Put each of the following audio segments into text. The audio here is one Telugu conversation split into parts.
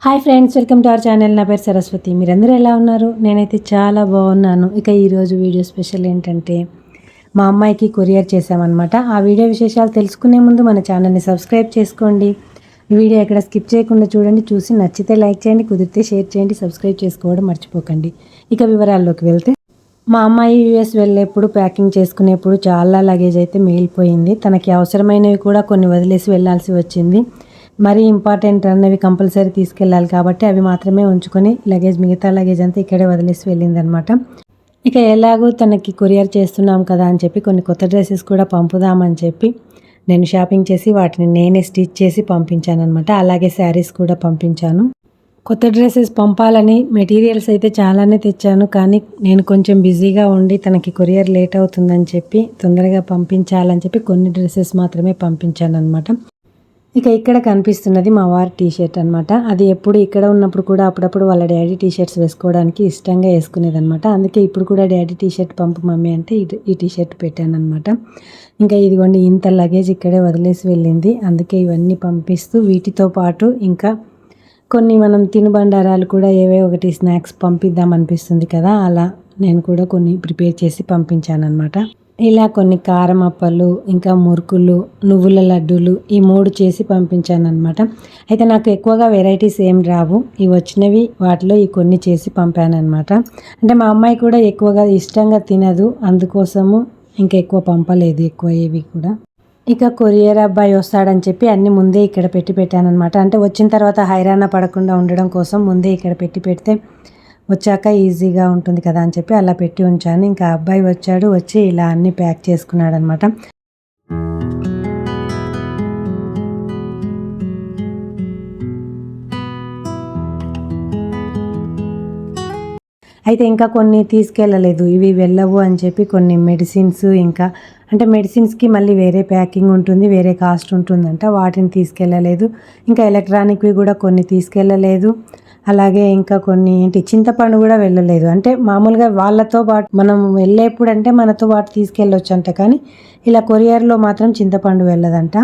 Hi friends, welcome to our channel. నా పేరు సరస్వతి. మీరందరూ ఎలా ఉన్నారు? నేనైతే చాలా బాగున్నాను. ఇక ఈరోజు వీడియో స్పెషల్ ఏంటంటే మా అమ్మాయికి కొరియర్ చేసామన్నమాట. ఆ వీడియో విశేషాలు తెలుసుకునే ముందు మన ఛానల్ని సబ్స్క్రైబ్ చేసుకోండి. ఈ వీడియో ఎక్కడ స్కిప్ చేయకుండా చూడండి. చూసి నచ్చితే లైక్ చేయండి, కుదిరితే షేర్ చేయండి, సబ్స్క్రైబ్ చేసుకోవడం మర్చిపోకండి. ఇక వివరాల్లోకి వెళ్తే మా అమ్మాయి యూఎస్ వెళ్ళేప్పుడు ప్యాకింగ్ చేసుకునేప్పుడు చాలా లగేజ్ అయితే మిగిలిపోయింది. తనకి అవసరమైనవి కూడా కొన్ని వదిలేసి వెళ్ళాల్సి వచ్చింది. మరీ ఇంపార్టెంట్ అన్నవి కంపల్సరీ తీసుకెళ్ళాలి కాబట్టి అవి మాత్రమే ఉంచుకొని మిగతా లగేజ్ అంతా ఇక్కడే వదిలేసి వెళ్ళిందనమాట. ఇక ఎలాగో తనకి కొరియర్ చేస్తున్నాం కదా అని చెప్పి కొన్ని కొత్త డ్రెస్సెస్ కూడా పంపుదామని చెప్పి నేను షాపింగ్ చేసి వాటిని నేనే స్టిచ్ చేసి పంపించాను అనమాట. అలాగే శారీస్ కూడా పంపించాను. కొత్త డ్రెస్సెస్ పంపాలని మెటీరియల్స్ అయితే చాలానే తెచ్చాను, కానీ నేను కొంచెం బిజీగా ఉండి తనకి కొరియర్ లేట్ అవుతుందని చెప్పి తొందరగా పంపించాలని చెప్పి కొన్ని డ్రెస్సెస్ మాత్రమే పంపించాను అనమాట. ఇక ఇక్కడ కనిపిస్తున్నది మా వారి టీషర్ట్ అనమాట. అది ఎప్పుడు ఇక్కడ ఉన్నప్పుడు కూడా అప్పుడప్పుడు వాళ్ళ డాడీ టీషర్ట్స్ వేసుకోవడానికి ఇష్టంగా వేసుకునేది అనమాట. అందుకే ఇప్పుడు కూడా డాడీ టీషర్ట్ పంపు మమ్మీ అంటే ఈ టీషర్ట్ పెట్టాను అనమాట. ఇంకా ఇదిగోండి, ఇంత లగేజ్ ఇక్కడే వదిలేసి వెళ్ళింది. అందుకే ఇవన్నీ పంపిస్తూ వీటితో పాటు ఇంకా కొన్ని మనం తినుబండారాలు కూడా ఒకటి స్నాక్స్ పంపిద్దాం అనిపిస్తుంది కదా, అలా నేను కూడా కొన్ని ప్రిపేర్ చేసి పంపించాను అనమాట. ఇలా కొన్ని కారం అప్పలు, ఇంకా మురుకులు, నువ్వుల లడ్డూలు ఈ 3 చేసి పంపించాను అనమాట. అయితే నాకు ఎక్కువగా వెరైటీస్ ఏం రావు, ఇవి వచ్చినవి వాటిలో ఈ కొన్ని చేసి పంపాను అనమాట. అంటే మా అమ్మాయి కూడా ఎక్కువగా ఇష్టంగా తినదు, అందుకోసము ఇంకా ఎక్కువ పంపలేదు ఏవి కూడా. ఇక కొరియర్ అబ్బాయి వస్తాడని చెప్పి అన్ని ముందే ఇక్కడ పెట్టాను అనమాట. అంటే వచ్చిన తర్వాత హైరాణ పడకుండా ఉండడం కోసం ముందే ఇక్కడ పెడితే వచ్చాక ఈజీగా ఉంటుంది కదా అని చెప్పి అలా పెట్టి ఉంచాను. ఇంకా అబ్బాయి వచ్చి ఇలా అన్నీ ప్యాక్ చేసుకున్నాడు అనమాట. అయితే ఇంకా కొన్ని తీసుకెళ్ళలేదు, ఇవి వెళ్ళవు అని చెప్పి కొన్ని మెడిసిన్స్, ఇంకా అంటే మెడిసిన్స్కి మళ్ళీ వేరే ప్యాకింగ్ ఉంటుంది, వేరే కాస్ట్ ఉంటుందంట, వాటిని తీసుకెళ్ళలేదు. ఇంకా ఎలక్ట్రానిక్వి కూడా కొన్ని తీసుకెళ్ళలేదు. అలాగే ఇంకా కొన్ని చింతపండు కూడా వెళ్ళలేదు. అంటే మామూలుగా వాళ్ళతో పాటు మనం వెళ్ళేప్పుడు అంటే మనతో పాటు తీసుకెళ్ళొచ్చు అంట, కానీ ఇలా కొరియర్లో మాత్రం చింతపండు వెళ్ళదంట.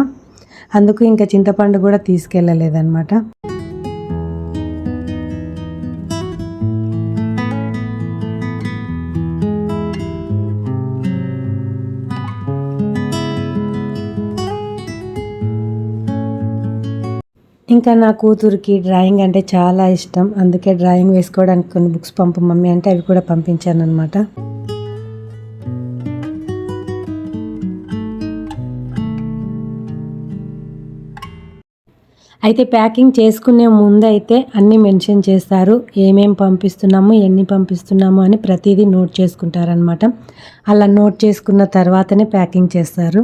అందుకు ఇంకా చింతపండు కూడా తీసుకెళ్ళలేదన్నమాట. ఇంకా నా కూతురికి డ్రాయింగ్ అంటే చాలా ఇష్టం, అందుకే డ్రాయింగ్ వేసుకోవడానికి కొన్ని బుక్స్ పంపు మమ్మీ అంటే అవి కూడా పంపించాను అనమాట. అయితే ప్యాకింగ్ చేసుకునే ముందు అయితే అన్నీ మెన్షన్ చేస్తారు, ఏమేమి పంపిస్తున్నాము, ఎన్ని పంపిస్తున్నాము అని ప్రతిదీ నోట్ చేసుకుంటారనమాట. అలా నోట్ చేసుకున్న తర్వాతనే ప్యాకింగ్ చేస్తారు.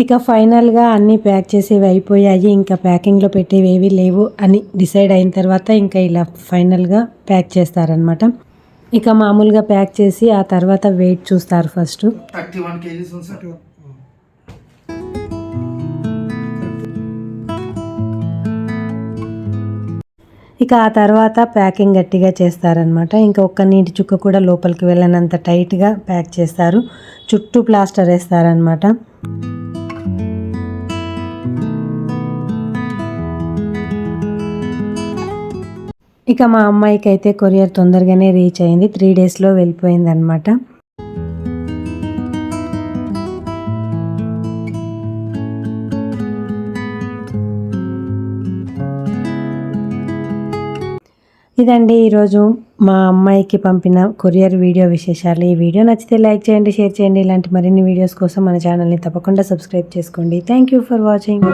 ఇక ఫైనల్గా అన్నీ ప్యాక్ చేసేవి అయిపోయాయి. ఇంకా ప్యాకింగ్లో పెట్టేవి ఏవి లేవు అని డిసైడ్ అయిన తర్వాత ఇంకా ఇలా ఫైనల్గా ప్యాక్ చేస్తారనమాట. ఇక మామూలుగా ప్యాక్ చేసి ఆ తర్వాత వెయిట్ చూస్తారు ఫస్ట్. 31 kgs ఉంది సార్. ఇక ఆ తర్వాత ప్యాకింగ్ గట్టిగా చేస్తారనమాట. ఇంకా ఒక్క నీటి చుక్క కూడా లోపలికి వెళ్ళనంత టైట్గా ప్యాక్ చేస్తారు. చుట్టూ ప్లాస్టర్ వేస్తారనమాట. ఇక మా అమ్మాయికి అయితే కొరియర్ తొందరగానే రీచ్ అయింది, 3 డేస్లో వెళ్ళిపోయింది అనమాట. ఇదండి ఈరోజు మా అమ్మాయికి పంపిన కొరియర్ వీడియో విశేషాలు. ఈ వీడియో నచ్చితే లైక్ చేయండి, షేర్ చేయండి. ఇలాంటి మరిన్ని వీడియోస్ కోసం మన ఛానల్ని తప్పకుండా సబ్స్క్రైబ్ చేసుకోండి. Thank you for watching.